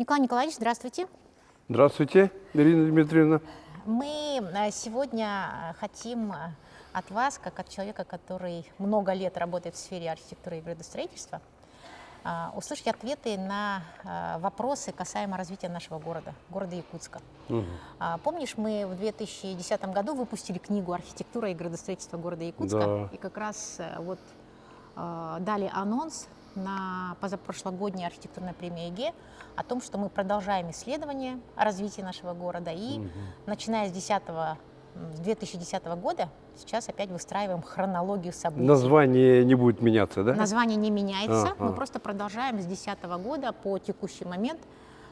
Николай Николаевич, здравствуйте. Здравствуйте, Ирина Дмитриевна. Мы сегодня хотим от вас, как от человека, который много лет работает в сфере архитектуры и градостроительства, услышать ответы на вопросы касаемо развития нашего города Якутска. Помнишь, мы в 2010 году выпустили книгу «Архитектура и градостроительство города Якутска», Да. и как раз дали анонс на позапрошлогодней архитектурной премии ЕГЭ о том, что мы продолжаем исследование о развитии нашего города и, начиная с 2010 года, сейчас опять выстраиваем хронологию событий. Название не будет меняться, да? Название не меняется, мы просто продолжаем с 2010 года по текущий момент,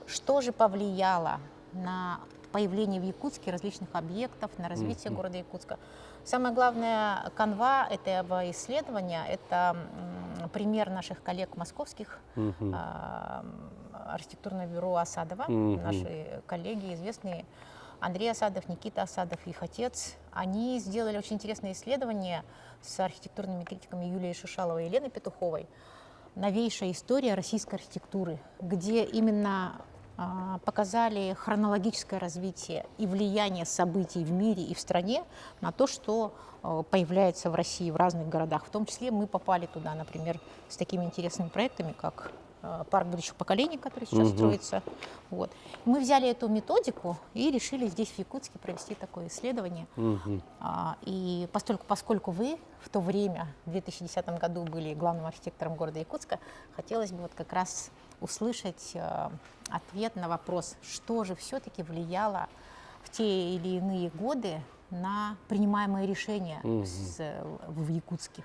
что же повлияло на появление в Якутске различных объектов, на развитие города Якутска. Самая главная канва этого исследования – это пример наших коллег московских, архитектурное бюро Осадова, наши коллеги известные, Андрей Осадов, Никита Осадов, их отец. Они сделали очень интересное исследование с архитектурными критиками Юлией Шишаловой и Еленой Петуховой «Новейшая история российской архитектуры», где именно показали хронологическое развитие и влияние событий в мире и в стране на то, что появляется в России в разных городах. В том числе мы попали туда, например, с такими интересными проектами, как парк будущих поколений, который сейчас строится. Вот. Мы взяли эту методику и решили здесь, в Якутске, провести такое исследование. И поскольку вы в то время, в 2010 году, были главным архитектором города Якутска, хотелось бы вот как раз услышать ответ на вопрос, что же все-таки влияло в те или иные годы на принимаемые решения в Якутске.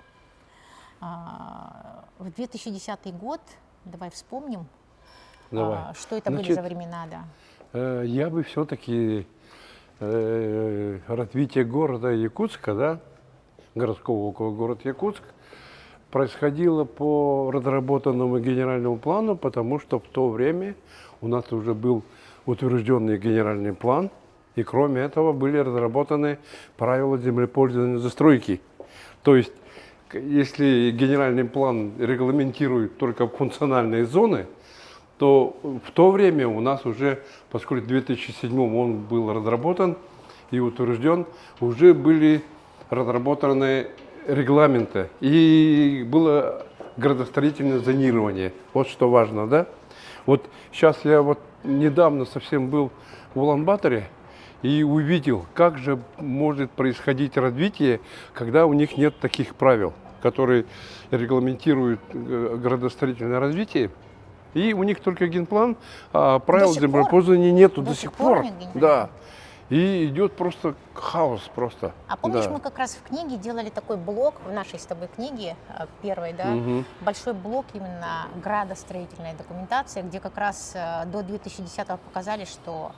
В 2010 год, давай вспомним, что это были за времена. Да. Я бы все-таки развитие города Якутска, да, городского около города Якутск, происходило по разработанному генеральному плану, потому что в то время у нас уже был утвержденный генеральный план, и кроме этого были разработаны правила землепользования застройки. То есть, если генеральный план регламентирует только функциональные зоны, то в то время у нас уже, поскольку в 2007 он был разработан и утвержден, уже были разработаны регламенты, и было градостроительное зонирование. Вот что важно, да? Вот сейчас я вот недавно совсем был в Улан-Баторе и увидел, как же может происходить развитие, когда у них нет таких правил, которые регламентируют градостроительное развитие. И у них только генплан, а правил землепользования нету до сих пор. Да. И идет просто хаос просто. А помнишь, мы как раз в книге делали такой блок, в нашей с тобой книге, первой, да, большой блок именно градостроительной документации, где как раз до 2010-го показали, что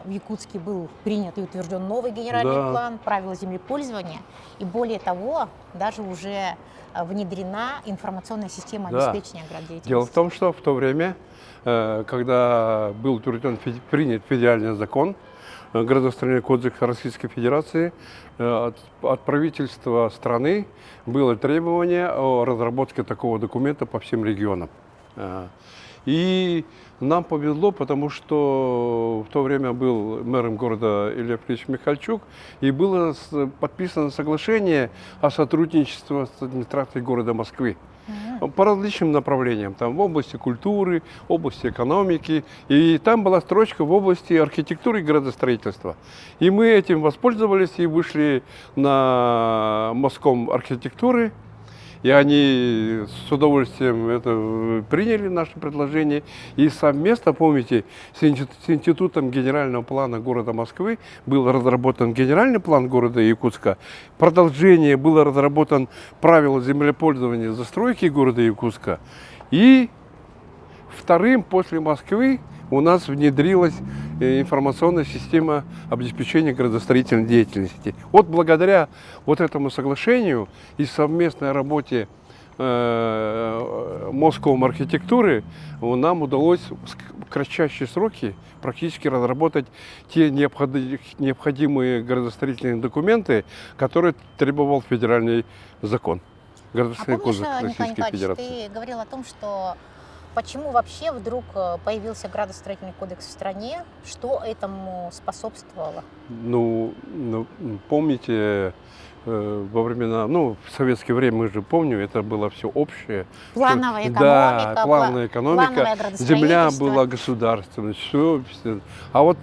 в Якутске был принят и утвержден новый генеральный план, правила землепользования, и более того, даже уже внедрена информационная система обеспечения граддеятельности. Дело в том, что в то время, когда был утвержден, принят федеральный закон, градостроительный кодекс Российской Федерации, от правительства страны было требование о разработке такого документа по всем регионам. И нам повезло, потому что в то время был мэром города Илья Федорович Михальчук, и было подписано соглашение о сотрудничестве с администрацией города Москвы по различным направлениям, там в области культуры, области экономики, и там была строчка в области архитектуры и градостроительства. И мы этим воспользовались и вышли на Моском архитектуры, и они с удовольствием это приняли наше предложение. И совместно, помните, с Институтом генерального плана города Москвы был разработан генеральный план города Якутска. Продолжение было разработан правила землепользования застройки города Якутска. И вторым после Москвы у нас внедрилась информационная система обеспечения градостроительной деятельности. Вот благодаря вот этому соглашению и совместной работе Московской архитектуры нам удалось в кратчайшие сроки практически разработать те необходимые градостроительные документы, которые требовал федеральный закон. А помнишь, Николай Николаевич, ты говорил о том, что почему вообще вдруг появился градостроительный кодекс в стране? Что этому способствовало? Ну, помните, во времена, ну, в советское время, мы же помним, это было все общее. Плановая экономика, Да, плановая экономика. плановое Земля градостроительство. была государственной, все. А вот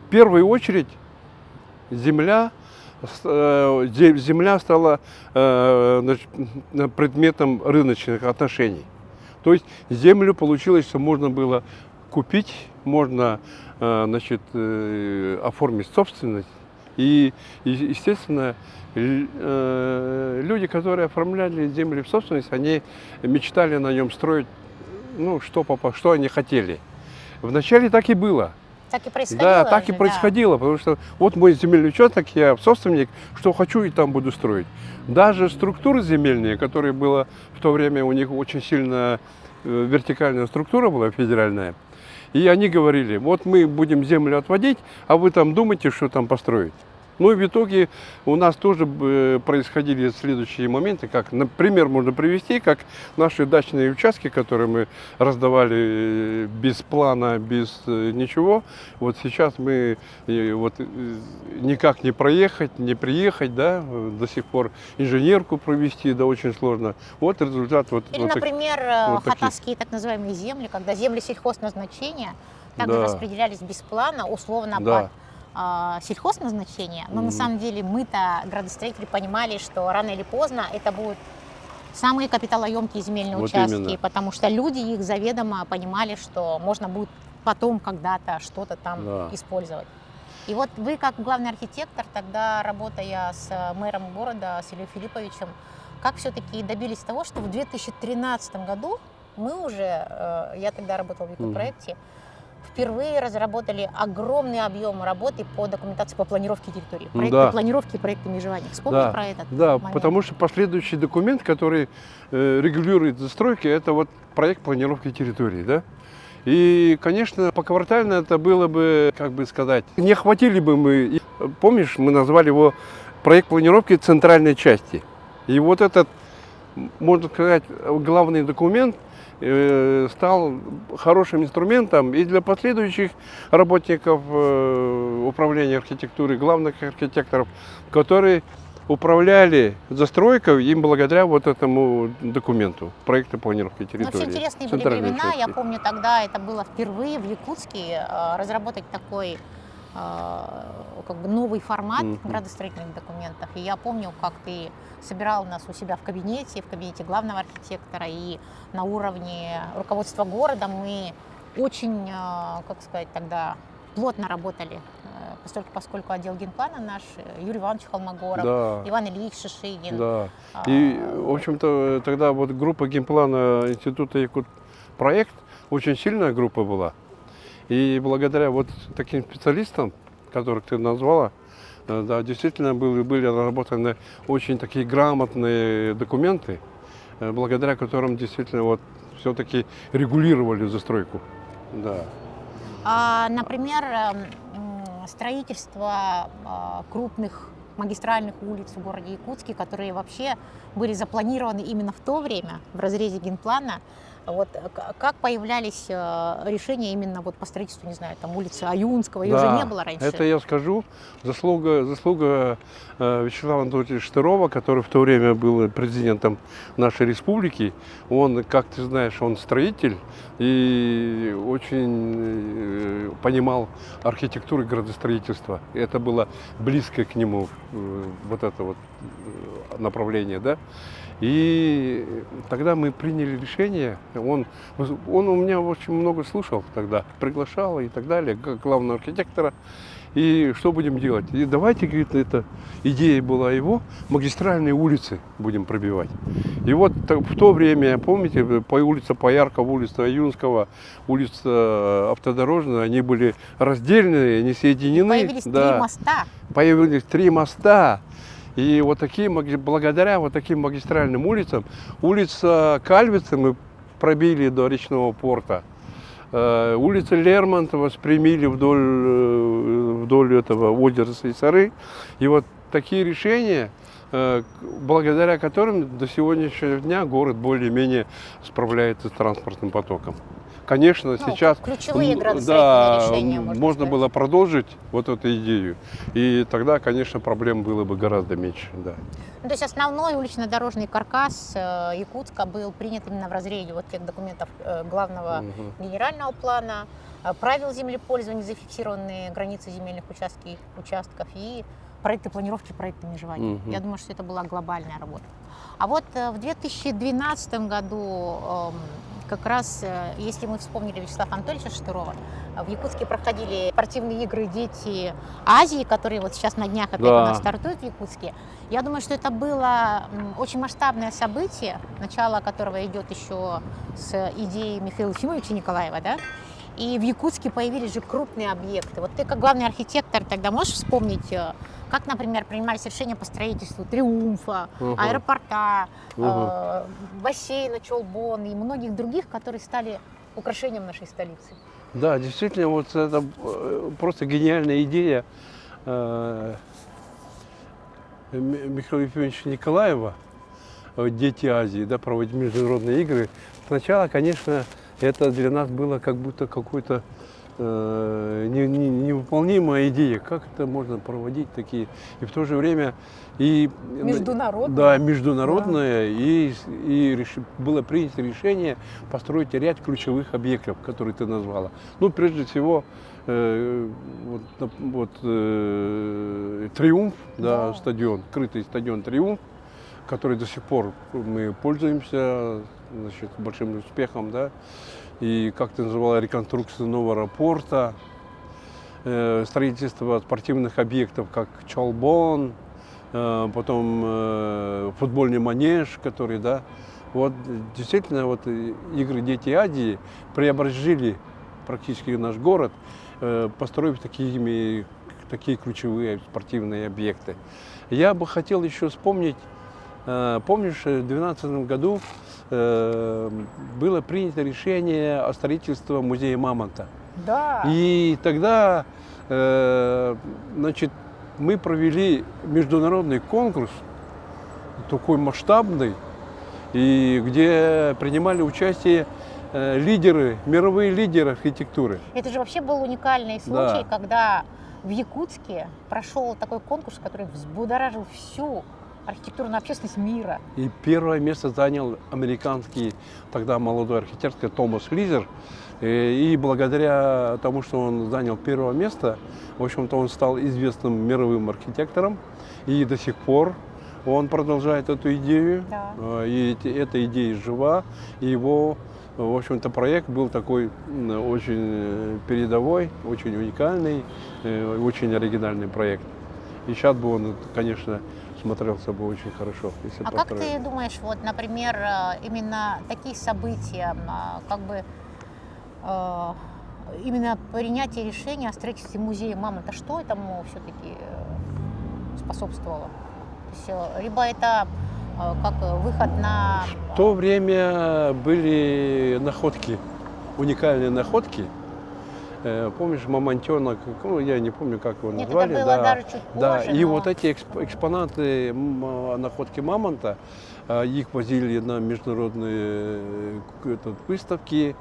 в первую очередь земля стала значит, предметом рыночных отношений. То есть землю получилось, что можно было купить, можно значит, оформить собственность. И, естественно, люди, которые оформляли земли в собственность, они мечтали на нем строить, ну, что они хотели. Вначале так и было. Так и происходило. Да, так и происходило, потому что вот мой земельный участок, я собственник, что хочу и там буду строить. Даже структуры земельные, которые было в то время, у них очень сильно вертикальная структура была, федеральная. И они говорили, вот мы будем землю отводить, а вы там думаете, что там построить. Ну и в итоге у нас тоже происходили следующие моменты, как, например, можно привести, как наши дачные участки, которые мы раздавали без плана, без ничего. Вот сейчас мы вот никак не проехать, не приехать, да, до сих пор инженерку провести, да, очень сложно. Вот результат. Вот, Или, вот например, вот хатасские так называемые земли, когда земли сельхозназначения также Да. распределялись без плана, условно Да. под сельхозназначение, но на самом деле мы-то, градостроители, понимали, что рано или поздно это будут самые капиталоемкие земельные Вот участки, именно. потому что люди их заведомо понимали, что можно будет потом когда-то что-то там Да. использовать. И вот вы, как главный архитектор, тогда работая с мэром города, с Ильей Филипповичем, как все-таки добились того, что в 2013 году мы уже, я тогда работала в Викопроекте, впервые разработали огромный объем работы по документации по планировке территории. Проекты Да. планировки и проекты межевания. Вспомни Да, про этот да, момент. потому что последующий документ, который регулирует застройки, это вот проект планировки территории, да. И, конечно, поквартально это было бы, как бы сказать, не охватили бы мы, помнишь, мы назвали его проект планировки центральной части. И вот этот, можно сказать, главный документ стал хорошим инструментом и для последующих работников управления архитектуры, главных архитекторов, которые управляли застройкой им благодаря вот этому документу, проекту планировки территории. Но вообще интересные были центральной времена. части. Я помню, тогда это было впервые в Якутске разработать такой как бы новый формат градостроительных документов. И я помню, как ты собирал нас у себя в кабинете главного архитектора, и на уровне руководства города мы очень, как сказать, тогда плотно работали, поскольку отдел генплана наш, Юрий Иванович Холмогоров, Да. Иван Ильич Шишигин. Да. И, в общем-то, тогда вот группа генплана Института Якутпроект очень сильная группа была. И благодаря вот таким специалистам, которых ты назвала, да, действительно были разработаны очень такие грамотные документы, благодаря которым действительно вот все-таки регулировали застройку. Да. Например, строительство крупных магистральных улиц в городе Якутске, которые вообще были запланированы именно в то время в разрезе генплана. Вот как появлялись решения именно вот по строительству, не знаю, там улицы Аюнского, ее Да, же не было раньше. это я скажу, заслуга Вячеслава Анатольевича Штырова, который в то время был президентом нашей республики. Он, как ты знаешь, он строитель и очень понимал архитектуру и градостроительство. Это было близко к нему, вот это вот направление, да. И тогда мы приняли решение, он у меня очень много слушал тогда, приглашал и так далее, как главного архитектора. И что будем делать? И давайте, говорит, эта идея была его, магистральные улицы будем пробивать. И вот в то время, помните, по улице Пояркова, улица Аюнского, улица Автодорожная, они были раздельные, не соединены. Появились три моста. Появились 3 моста. И вот такие, благодаря вот таким магистральным улицам, улица Кальвица мы пробили до речного порта, улица Лермонтова спрямили вдоль этого озера Сайсары. И вот такие решения, благодаря которым до сегодняшнего дня город более-менее справляется с транспортным потоком. конечно, сейчас ключевые градостроительные решения, можно сказать. было продолжить вот эту идею, и тогда, конечно, проблем было бы гораздо меньше. Да. Ну, то есть основной улично-дорожный каркас Якутска был принят именно в разрезе вот тех документов главного генерального плана, правил землепользования, зафиксированные границы земельных участков и проекты планировки, проекты межевания. Я думаю, что это была глобальная работа. А вот в 2012 году, как раз, если мы вспомнили Вячеслава Анатольевича Штырова, в Якутске проходили спортивные игры «Дети Азии», которые вот сейчас на днях опять у нас стартуют в Якутске. Я думаю, что это было очень масштабное событие, начало которого идет еще с идеей Михаила Ефимовича Николаева, да? И в Якутске появились же крупные объекты. Вот ты как главный архитектор тогда можешь вспомнить, как, например, принимались решения по строительству Триумфа, аэропорта, бассейна Чолбон и многих других, которые стали украшением нашей столицы? Да, действительно, вот это просто гениальная идея Михаила Ефимовича Николаева, «Дети Азии», да, проводить международные игры. Сначала, конечно, это для нас было как будто какой-то невыполнимая идея, как это можно проводить такие, и в то же время международное, да, международное, и было принято решение построить ряд ключевых объектов, которые ты назвала. Ну, прежде всего, Триумф, да, стадион, крытый стадион Триумф, который до сих пор мы пользуемся, значит, большим успехом, да. И, как ты называла, реконструкция нового аэропорта, строительство спортивных объектов, как Чолбон, потом футбольный манеж, который, да, вот действительно вот игры «Дети Азии» преобразили практически наш город, построив такие ключевые спортивные объекты. Я бы хотел еще вспомнить, помнишь, в 2012 году было принято решение о строительстве музея Мамонта. Да. И тогда, значит, мы провели международный конкурс, такой масштабный, и где принимали участие мировые лидеры архитектуры. Это же вообще был уникальный случай, когда в Якутске прошел такой конкурс, который взбудоражил всю архитектурную общественность мира. И первое место занял американский тогда молодой архитектор Томас Лизер. И благодаря тому, что он занял первое место, в общем-то, он стал известным мировым архитектором. И до сих пор он продолжает эту идею. Да. И эта идея жива. И его, в общем-то, проект был такой очень передовой, очень уникальный, очень оригинальный проект. И сейчас бы он, конечно, смотрелся бы очень хорошо. Если как ты думаешь, вот, например, именно такие события, как бы именно принятие решения о строительстве музея Мамонта, что этому все-таки способствовало? То есть, либо это как выход на... В то время были находки, уникальные находки. Помнишь, мамонтенок, ну, я не помню, как его назвали. Это было даже чуть позже, да. И но... вот эти экспонаты находки мамонта, их возили на международные выставки.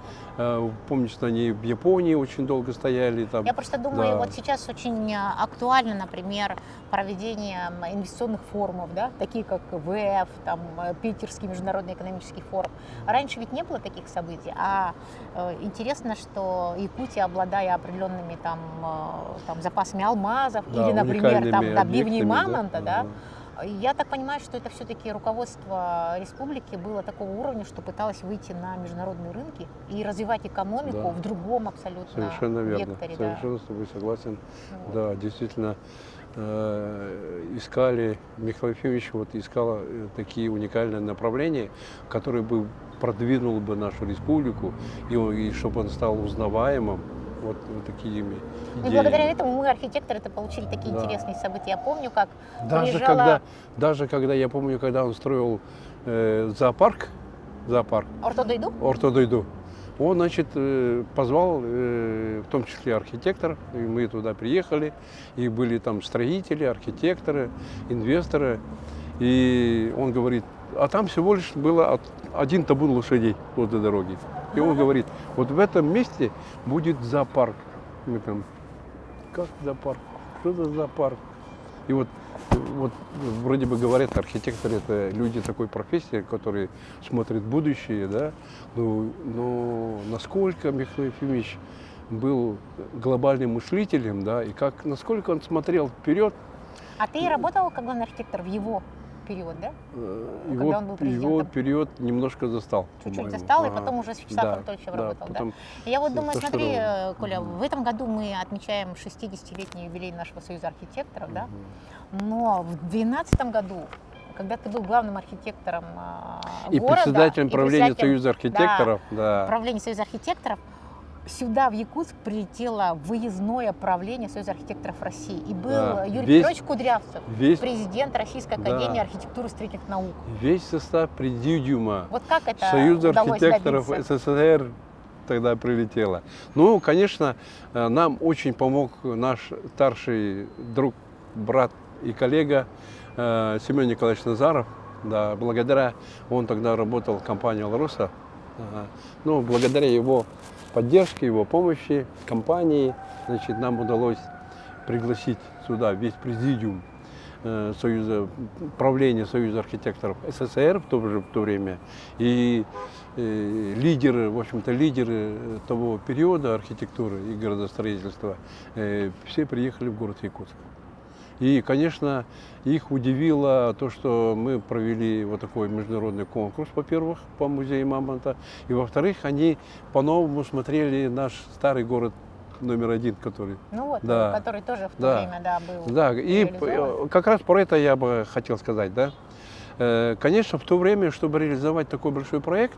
Помнишь, они в Японии очень долго стояли. Там. Я просто думаю, вот сейчас очень актуально, например, проведение инвестиционных форумов, да, такие как ВЭФ, там, Питерский международный экономический форум. Раньше ведь не было таких событий, а интересно, что Якутия, обладая определенными там запасами алмазов, или, например, там, бивней мамонта, да, я так понимаю, что это все-таки руководство республики было такого уровня, что пыталось выйти на международные рынки и развивать экономику в другом абсолютно совершенно верно. векторе. Совершенно с тобой согласен. Вот. Да, действительно, искали, Михаил Ефимович искал такие уникальные направления, которые бы продвинул бы нашу республику, и чтобы он стал узнаваемым. Вот такими идеями. И благодаря этому мы, архитекторы, получили такие интересные события. Я помню, как даже когда я помню, когда он строил зоопарк Орто-Дойду, он, значит, позвал, в том числе архитекторов, и мы туда приехали, и были там строители, архитекторы, инвесторы, и он говорит, а там всего лишь было один табун лошадей возле дороги. И он говорит, вот в этом месте будет зоопарк. Мы там, как зоопарк? Что за зоопарк? И вот вроде бы говорят, архитекторы это люди такой профессии, которые смотрят будущее, да. Но насколько Михаил Ефимович был глобальным мыслителем, да, и насколько он смотрел вперед. А ты работал как главный архитектор в его период, да? Когда он был президентом? Его период немножко застал. Чуть-чуть застал, и потом уже с Вячеславом Анатольевичем работал, потом, да? Я вот думаю, то, смотри, что... Коля, в этом году мы отмечаем 60-летний юбилей нашего Союза архитекторов, да? Но в 2012 году, когда ты был главным архитектором и города, председателем правления Союза архитекторов, да, правления Союза архитекторов, сюда, в Якутск, прилетело выездное правление Союза архитекторов России. И был Юрий Петрович Кудрявцев, президент Российской академии архитектуры и строительных наук. Весь состав президиума вот как это Союза архитекторов СССР тогда прилетело. Ну, конечно, нам очень помог наш старший друг, брат и коллега Семен Николаевич Назаров. Да, благодаря, он тогда работал в компании «Алроса». Ну, благодаря его поддержке, его помощи, компании, значит, нам удалось пригласить сюда весь президиум правления Союза архитекторов СССР в то время. И лидеры, в общем-то, лидеры того периода архитектуры и городостроительства, все приехали в город Якутск. И, конечно, их удивило то, что мы провели вот такой международный конкурс, во-первых, по музею Мамонта, и, во-вторых, они по-новому смотрели наш старый город номер 1, который... Ну вот, да, который тоже в то время, да, был. Да, и как раз про это я бы хотел сказать, да. Конечно, в то время, чтобы реализовать такой большой проект,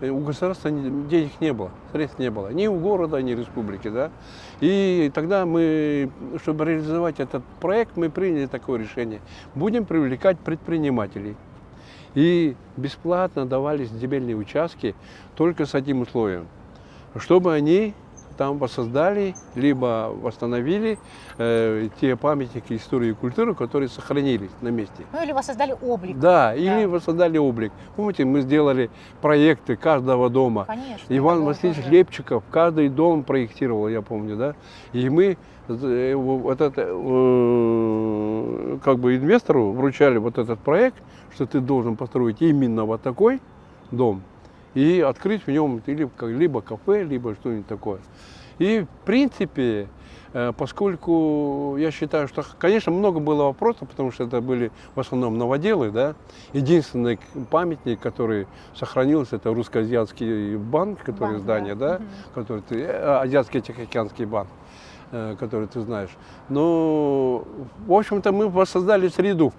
у государства денег не было, средств не было, ни у города, ни республики, да. И тогда мы, чтобы реализовать этот проект, мы приняли такое решение. Будем привлекать предпринимателей. И бесплатно давались земельные участки только с одним условием, чтобы они там воссоздали, либо восстановили те памятники истории и культуры, которые сохранились на месте. Ну или воссоздали облик. Да, или воссоздали облик. Помните, мы сделали проекты каждого дома. Конечно. Иван Васильевич Лепчиков каждый дом проектировал, я помню, да. И мы вот это, как бы инвестору вручали вот этот проект, что ты должен построить именно вот такой дом и открыть в нем либо кафе, либо что-нибудь такое. И в принципе, поскольку я считаю, что, конечно, много было вопросов, потому что это были в основном новоделы, да. Единственный памятник, который сохранился, это русско-азиатский банк, который здание, да, который Азиатский Тихоокеанский банк, который ты знаешь. Но, в общем-то, мы воссоздали среду.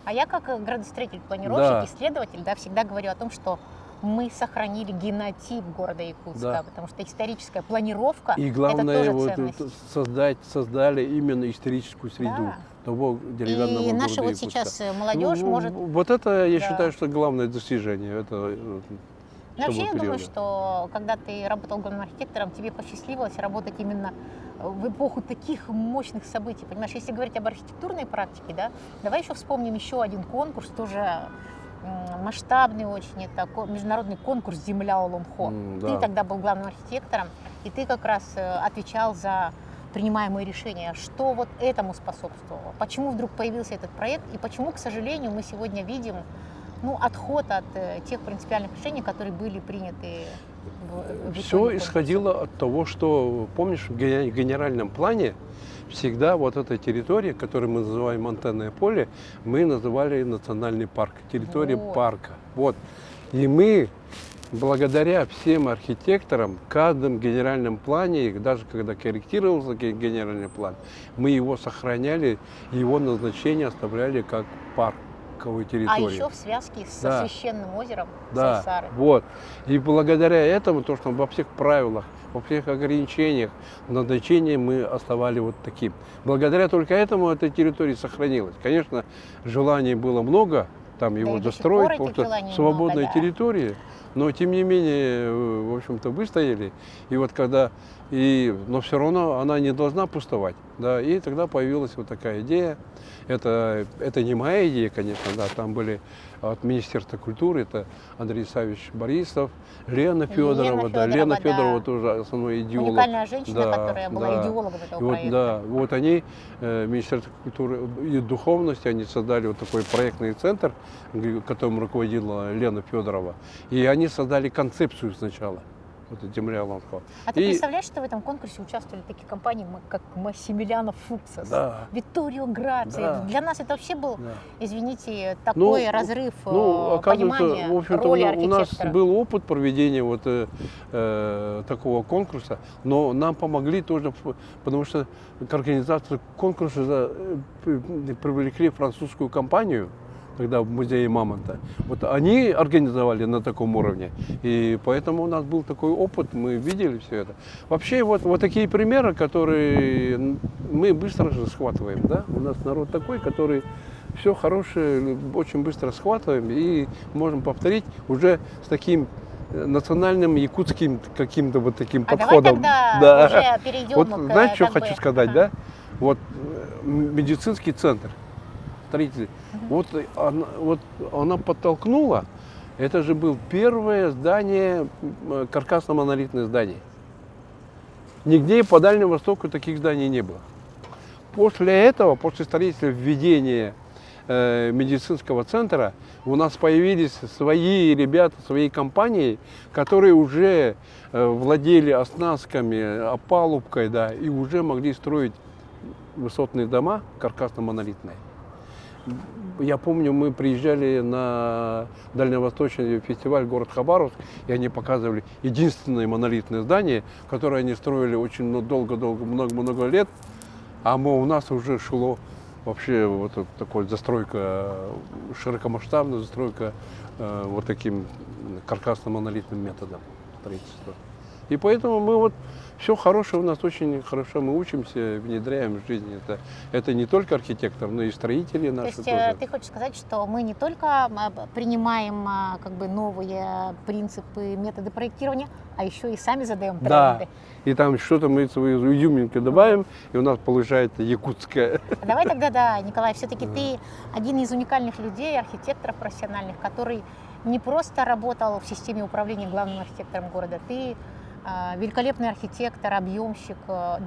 А я как градостроитель, планировщик, исследователь, да, всегда говорю о том, что мы сохранили генотип города Якутска, потому что историческая планировка и главное, это тоже ценность. Создали именно историческую среду того деревянного города наша вот Якутска. сейчас молодежь может... Вот это, я считаю, что главное достижение. Вообще, я думаю, что когда ты работал главным архитектором, тебе посчастливилось работать именно в эпоху таких мощных событий. Понимаешь, если говорить об архитектурной практике, да, давай еще вспомним еще один конкурс, тоже масштабный очень, это международный конкурс «Земля Оломхо». Ты тогда был главным архитектором, и ты как раз отвечал за принимаемые решения. Что вот этому способствовало? Почему вдруг появился этот проект, и почему, к сожалению, мы сегодня видим отход от тех принципиальных решений, которые были приняты в Все исходило от того, что, помнишь, в генеральном плане всегда вот эта территория, которую мы называем антенное поле, мы называли национальный парк, территория парка. Вот. И мы, благодаря всем архитекторам, в каждом генеральном плане, даже когда корректировался генеральный план, мы его сохраняли, его назначение оставляли как парк. Территории. А еще в связке со священным озером Сайсары. Вот. И благодаря этому, то, что во всех правилах, во всех ограничениях, назначение мы оставали вот таким. Благодаря только этому эта территория сохранилась. Конечно, желаний было много, там его достроить, потому что свободная территория, но тем не менее, в общем-то, выстояли. И вот когда Но все равно она не должна пустовать. Да, и тогда появилась вот такая идея. Это не моя идея, конечно, да, там были от Министерства культуры, это Андрей Савич Борисов, Лена Федорова, да, Лена Федорова тоже основной идеолог. Уникальная женщина, да, которая была идеологом этого вот, проекта. Да, вот они, Министерство культуры и духовности, они создали вот такой проектный центр, которым руководила Лена Федорова, и они создали концепцию сначала. Вот Земля Ланского. А ты представляешь, что в этом конкурсе участвовали такие компании, как Массимилиано Фуксас, да. Витторио Граци. Да. Для нас это вообще был, да. извините, такой разрыв понимания в общем-то, роли у нас архитектора. был опыт проведения вот такого конкурса, но нам помогли тоже, потому что к организации конкурса привлекли французскую компанию, тогда в музее Мамонта. Вот они организовали на таком уровне, и поэтому у нас был такой опыт, мы видели все это. Вообще вот такие примеры, которые мы быстро же схватываем, да? У нас народ такой, который все хорошее очень быстро схватываем и можем повторить уже с таким национальным якутским каким-то вот таким подходом. Давай тогда да. уже перейдем вот, к, знаешь, что хочу сказать, да? Вот медицинский центр. Вот она подтолкнула, это же было первое здание, каркасно-монолитное здание. Нигде по Дальнему Востоку таких зданий не было. После этого, после строительства введения медицинского центра, у нас появились свои ребята, свои компании, которые уже владели оснастками, опалубкой, да, и уже могли строить высотные дома каркасно-монолитные. Я помню, мы приезжали на дальневосточный фестиваль город Хабаровск, и они показывали единственное монолитное здание, которое они строили очень долго-долго, много-много лет, а у нас уже шло вообще вот такой застройка, широкомасштабная застройка вот таким каркасно-монолитным методом строительства. И поэтому мы вот все хорошее у нас очень хорошо, мы учимся, внедряем в жизнь. Это не только архитектор, но и строители наши. То есть тоже. ты хочешь сказать, что мы не только принимаем как бы новые принципы, методы проектирования, а еще и сами задаем тренды. Да, и там что-то мы свою изюминку добавим, и у нас получается якутское. Давай тогда, да, Николай, все-таки ты один из уникальных людей, архитекторов профессиональных, который не просто работал в системе управления главным архитектором города, ты великолепный архитектор, объемщик.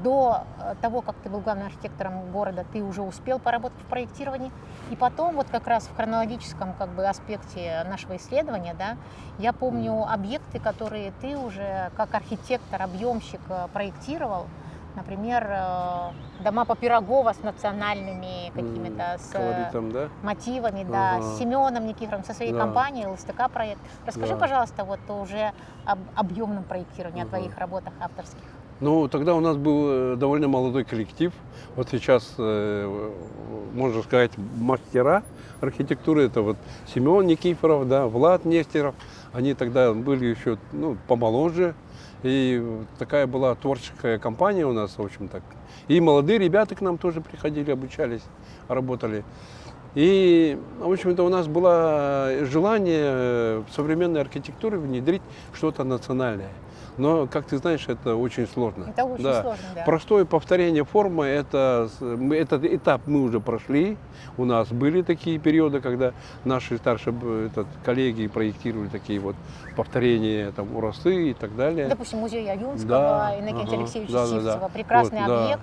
До того, как ты был главным архитектором города, ты уже успел поработать в проектировании. И потом, вот как раз в хронологическом как бы аспекте нашего исследования, да, я помню объекты, которые ты уже как архитектор, объемщик проектировал. Например, дома по Пирогова с национальными какими-то колоритом, да? мотивами, да, с Семеном Никифоровым, со своей компанией, ЛСТК проект. Расскажи, пожалуйста, вот уже об объемном проектировании, о твоих работах авторских. Ну, тогда у нас был довольно молодой коллектив. Вот сейчас, можно сказать, мастера архитектуры. Это вот Семен Никифоров, да, Влад Нестеров. Они тогда были еще помоложе. И такая была творческая компания у нас, в общем-то. И молодые ребята к нам тоже приходили, обучались, работали. И, в общем-то, у нас было желание в современной архитектуре внедрить что-то национальное. Но, как ты знаешь, это очень сложно. Это очень сложно, да. Простое повторение формы, этот этап мы уже прошли. У нас были такие периоды, когда наши старшие коллеги проектировали такие вот повторения там, Урасы и так далее. Допустим, музей Аюнского, Иннокентия Алексеевича Сивцева. Прекрасный вот, объект.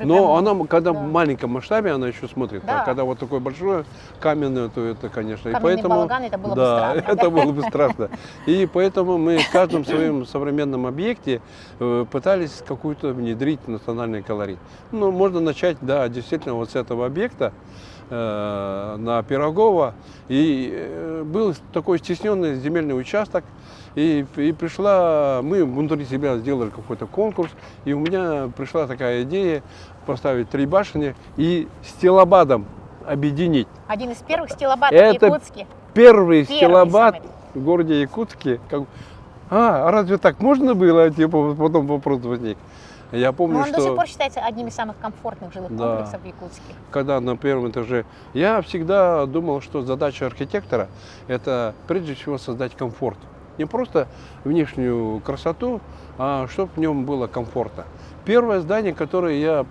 Но она, когда в маленьком масштабе, она еще смотрит. Да. А когда вот такое большое каменное, то это, конечно... Каменный и поэтому, балаган, это было бы страшно. Это было бы страшно. И поэтому мы в каждом своем современном объекте пытались какую-то внедрить национальный колорит. Ну, можно начать, да, действительно, вот с этого объекта на Пирогова. И был такой стесненный земельный участок. И мы внутри себя сделали какой-то конкурс, и у меня пришла такая идея поставить 3 башни и стилобатом объединить. Один из первых стилобатов в Якутске. Первый стилобат в городе Якутске. А разве так можно было? Типа, потом вопрос возник. Я помню, он до сих пор считается одним из самых комфортных жилых комплексов в Якутске. Когда на первом этаже. Я всегда думал, что задача архитектора – это прежде всего создать комфорт. Не просто внешнюю красоту, а чтобы в нем было комфортно. Первое здание, которое я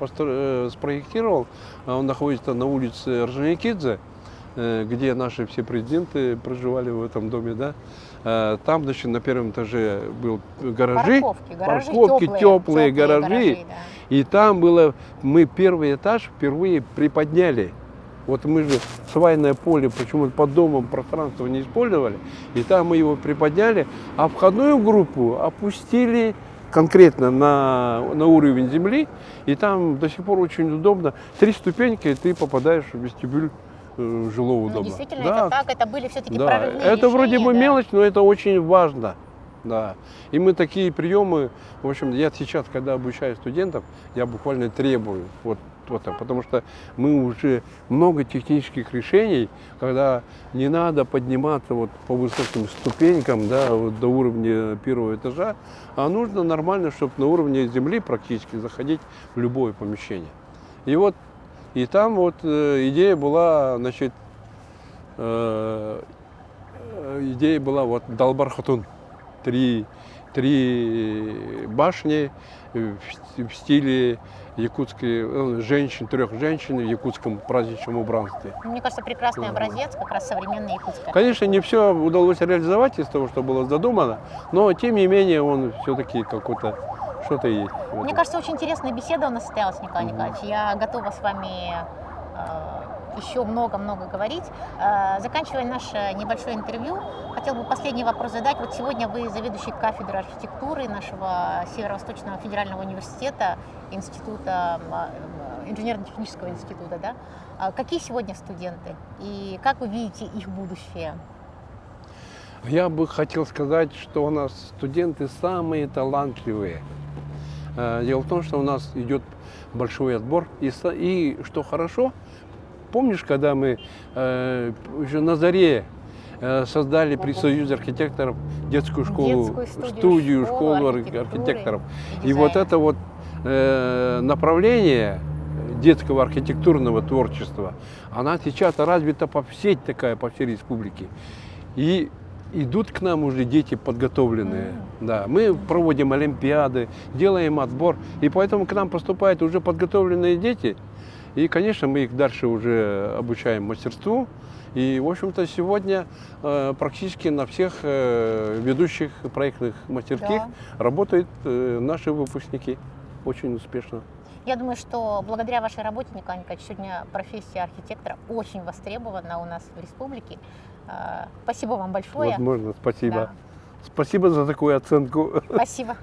спроектировал, он находится на улице Орджоникидзе, где наши все президенты проживали в этом доме, да. Там, значит, на первом этаже был гаражи, парковки, теплые гаражи. Да. И там было, мы первый этаж впервые приподняли. Вот мы же свайное поле почему-то под домом пространство не использовали. И там мы его приподняли, а входную группу опустили конкретно на уровень земли. И там до сих пор очень удобно. 3 ступеньки, и ты попадаешь в вестибюль жилого дома. Действительно, Да, это так, это были все-таки да. прорывные Это решения, вроде бы да. мелочь, но это очень важно. Да. И мы такие приемы, в общем, я сейчас, когда обучаю студентов, я буквально требую вот это, потому что мы уже много технических решений, когда не надо подниматься вот по высоким ступенькам, да, вот до уровня первого этажа, а нужно нормально, чтобы на уровне земли практически заходить в любое помещение. И вот, и там вот идея была, значит, идея была вот Далбар Хатун. Три башни в стиле якутской женщин, 3 женщин в якутском праздничном убранстве. Мне кажется, прекрасный образец, как раз современной якутской. Конечно, не все удалось реализовать из того, что было задумано, но тем не менее он все-таки какой-то что-то есть. Мне кажется, очень интересная беседа у нас состоялась, Николай Николаевич. Я готова с вами еще много-много говорить. Заканчивая наше небольшое интервью, хотел бы последний вопрос задать. Вот сегодня вы заведующий кафедрой архитектуры нашего Северо-Восточного федерального университета, института, инженерно-технического института, да? Какие сегодня студенты и как вы видите их будущее? Я бы хотел сказать, что у нас студенты самые талантливые. Дело в том, что у нас идет большой отбор. И что хорошо, помнишь, когда мы уже на заре создали при Союзе архитекторов детскую школу, студию, школу архитекторов. И вот это вот направление детского архитектурного творчества, она сейчас развита по всей республике. И идут к нам уже дети подготовленные. Да, мы проводим олимпиады, делаем отбор, и поэтому к нам поступают уже подготовленные дети. И, конечно, мы их дальше уже обучаем мастерству. И, в общем-то, сегодня практически на всех ведущих проектных мастерских работают наши выпускники очень успешно. Я думаю, что благодаря вашей работе, Николай Николаевич, сегодня профессия архитектора очень востребована у нас в республике. Спасибо вам большое. Возможно, спасибо. Да. Спасибо за такую оценку. Спасибо.